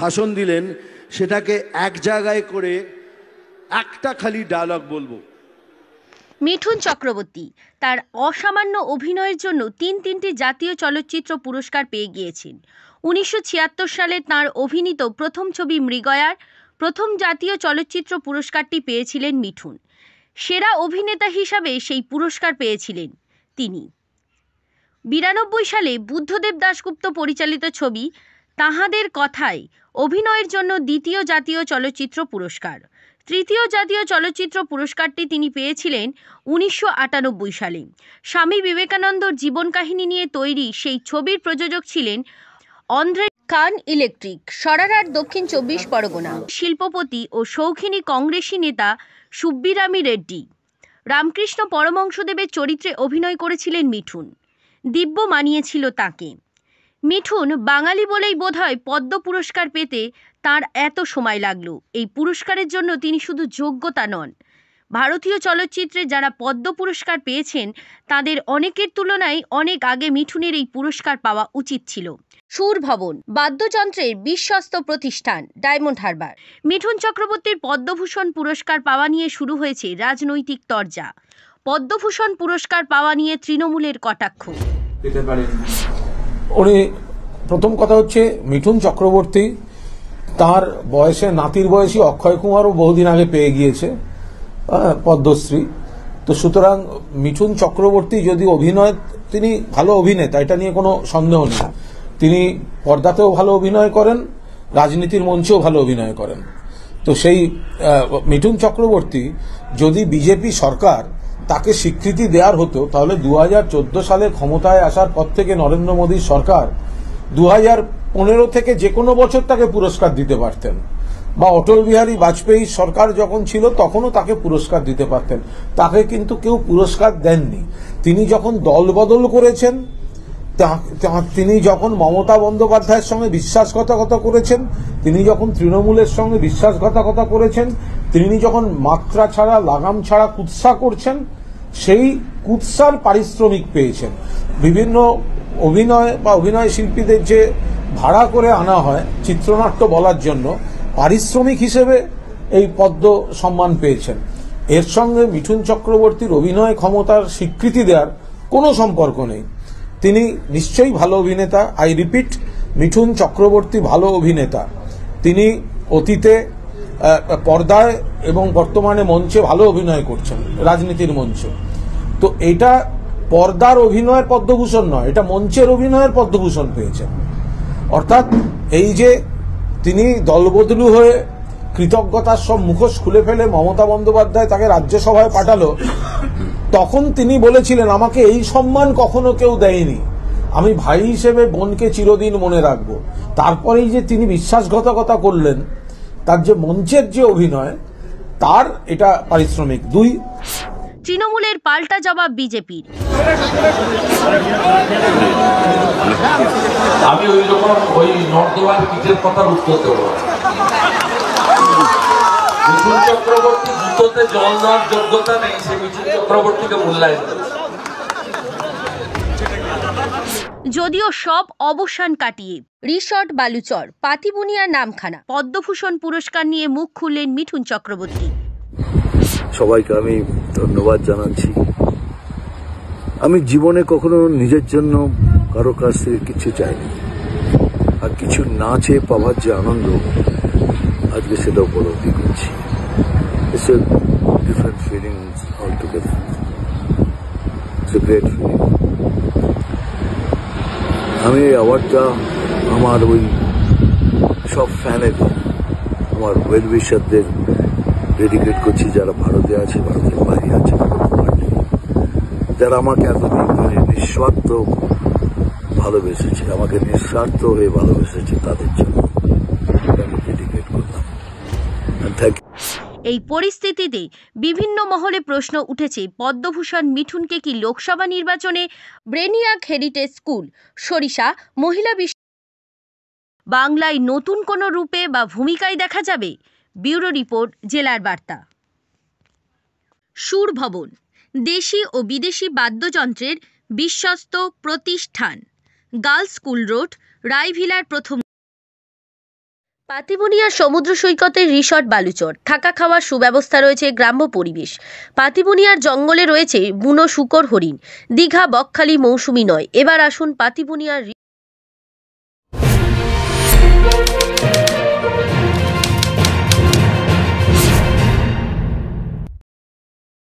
ভাষণ দিলেন সেটাকে এক জায়গায় করে একটা খালি ডায়লগ বলবো। মিঠুন চক্রবর্তী তার অসামান্য অভিনয়ের জন্য তিনটি জাতীয় চলচ্চিত্র পুরস্কার পেয়ে গিয়েছেন। 1976 সালে তাঁর অভিনীত প্রথম ছবি মৃগয়ার প্রথম জাতীয় চলচ্চিত্র পুরস্কারটি পেয়েছিলেন মিঠুন। সেরা অভিনেতা হিসাবে সেই পুরস্কার পেয়েছিলেন তিনি। 92 সালে বুদ্ধদেব দাশগুপ্ত পরিচালিত ছবি তাহাদের কথায় অভিনয়ের জন্য দ্বিতীয় জাতীয় চলচ্চিত্র পুরস্কার। তৃতীয় জাতীয় চলচ্চিত্র পুরস্কারটি তিনি পেয়েছিলেন 1998 সালে। স্বামী বিবেকানন্দর জীবন কাহিনী নিয়ে তৈরি সেই ছবির প্রযোজক ছিলেন অন্ধ্রে খান ইলেকট্রিক, সরারহাট, দক্ষিণ 24 পরগনা। শিল্পপতি ও শৌখিনী কংগ্রেসী নেতা সুব্বিরামি রেড্ডি রামকৃষ্ণ পরমহংসদেবের চরিত্রে অভিনয় করেছিলেন মিঠুন। দিব্য মানিয়েছিল তাঁকে। মিঠুন বাঙালি বলেই বোধহয় পদ্ম পুরস্কার পেতে তার এত সময় লাগলো। এই পুরস্কারের জন্য তিনি শুধু যোগ্যতা নন, ভারতীয় চলচ্চিত্রে যারা পদ্ম পুরস্কার পেয়েছেন তাদের অনেকের তুলনায় অনেক আগে মিঠুনের এই পুরস্কার পাওয়া উচিত ছিল। সুর ভবন বাদ্যযন্ত্রের বিশ্বস্ত প্রতিষ্ঠান, ডায়মন্ড হারবার। মিঠুন চক্রবর্তীর পদ্মভূষণ পুরস্কার পাওয়া নিয়ে শুরু হয়েছে রাজনৈতিক তরজা। পদ্মভূষণ পুরস্কার পাওয়া নিয়ে তৃণমূলের কটাক্ষ। উনি প্রথম কথা হচ্ছে মিঠুন চক্রবর্তী তার বয়সে নাতির বয়সী অক্ষয় কুমারও বহুদিন আগে পেয়ে গিয়েছে পদ্মশ্রী। তো সুতরাং মিঠুন চক্রবর্তী যদি অভিনয়, তিনি ভালো অভিনেতা, এটা নিয়ে কোনো সন্দেহ নেই। তিনি পর্দাতেও ভালো অভিনয় করেন, রাজনীতির মঞ্চেও ভালো অভিনয় করেন। তো সেই মিঠুন চক্রবর্তী যদি বিজেপি সরকার তাকে স্বীকৃতি দেওয়ার হতো তাহলে 2014 সালে ক্ষমতায় আসার পর থেকে নরেন্দ্র মোদীর সরকার 2015 থেকে যে কোনো বছর তাকে পুরস্কার দিতে পারতেন, বা অটল বিহারী বাজপেয়ী সরকার যখন ছিল তখনও তাকে পুরস্কার দিতে পারতেন। তাকে কিন্তু কেউ পুরস্কার দেননি। তিনি যখন দল বদল করেছেন, তিনি যখন মমতা বন্দ্যোপাধ্যায়ের সঙ্গে বিশ্বাসঘাতকতা করেছেন, তিনি যখন তৃণমূলের সঙ্গে বিশ্বাসঘাতকতা করেছেন, তিনি যখন মাত্রা ছাড়া লাগাম ছাড়া কুৎসা করছেন, সেই কুৎসার পারিশ্রমিক পেয়েছেন। বিভিন্ন অভিনয় বা অভিনয় শিল্পীদের যে ভাড়া করে আনা হয় চিত্রনাট্য বলার জন্য, পারিশ্রমিক হিসেবে এই পদ্ম সম্মান পেয়েছেন। এর সঙ্গে মিঠুন চক্রবর্তীর অভিনয় ক্ষমতার স্বীকৃতি দেওয়ার কোনো সম্পর্ক নেই। তিনি নিশ্চয়ই ভালো অভিনেতা। আই রিপিট, মিঠুন চক্রবর্তী ভালো অভিনেতা। তিনি অতীতে পর্দায় এবং বর্তমানে মঞ্চে ভালো অভিনয় করছেন, রাজনীতির মঞ্চে। তো এটা পর্দার অভিনয়ের পদ্মভূষণ নয়, এটা মঞ্চের অভিনয়ের পদ্মভূষণ পেয়েছেন। অর্থাৎ এই যে তিনি দলবদলু হয়ে কৃতজ্ঞতার সব মুখোশ খুলে ফেলে মমতা বন্দ্যোপাধ্যায় তাকে রাজ্যসভায় পাঠালো, তখন তিনি বলেছিলেন আমাকে এই সম্মান কখনো কেউ দেয়নি, আমি ভাই হিসেবে বোনকে চিরদিন মনে রাখবো। তারপরেই যে তিনি বিশ্বাসঘাতকতা করলেন, তার যে মঞ্চের যে অভিনয়, তার এটা পারিশ্রমিক। 2, তৃণমূলের পাল্টা জবাব বিজেপির। আমি ওই রকম ওই নর্দমার পিঠের কথার উত্তর দেব। মিঠুন চক্রবর্তী জুতোতে জল দেওয়ার যোগ্যতা নেই, সে মিঠুন চক্রবর্তীকে মূল্যায়ন করে। যদিও সব অবসান কাটিয়ে রিসর্ট বালুচর, পাতিবুনিয়া, নামখানা পদ্মভূষণ পুরস্কার নিয়ে মুখ খুললেন মিঠুন চক্রবর্তী। সবাইকে আমি ধন্যবাদ জানাচ্ছি। আমি জীবনে কখনো নিজের জন্য কারো কাছ থেকে কিছু চাইনি, আর কিছু না চেয়ে পাওয়ার যে আনন্দ আজকে সেটা উপলব্ধি করছি। It's a different feeling altogether. It's a great feeling. আমি এই অ্যাওয়ার্ডটা আমার ওই সব ফ্যানের, আমার ওয়েল উইশারদের ডেডিকেট করছি, যারা ভারতে আছে, ভারতের বাইরে আছে, যারা আমাকে এতদিন ধরে নিঃস্বার্থ ভালোবেসেছে, আমাকে নিঃস্বার্থ হয়ে ভালোবেসেছে, তাদের জন্য আমি ডেডিকেট করলাম। Thank you. এই পরিস্থিতিতে বিভিন্ন মহলে প্রশ্ন উঠেছে, পদ্মভূষণ মিঠুনকে কি লোকসভা নির্বাচনে ব্রেনিয়াক হেরিটেজ স্কুল, সরিষা মহিলা বাংলায় নতুন কোনো রূপে বা ভূমিকায় দেখা যাবে? ব্যুরো রিপোর্ট, জেলার বার্তা। সুর ভবন দেশি ও বিদেশি বাদ্যযন্ত্রের বিশ্বস্ত প্রতিষ্ঠান, গার্লস স্কুল রোড, রায়ভিলার প্রথম। পাতিবুনিয়ার সমুদ্র সৈকতের রিসর্ট বালুচর, থাকা খাওয়ার সুব্যবস্থা রয়েছে, গ্রাম্য পরিবেশ। পাতিবুনিয়ার জঙ্গলে রয়েছে বুনো শূকর হরিণ। দীঘা বকখালি মৌসুমী নয়। এবার আসুন পাতিবুনিয়ার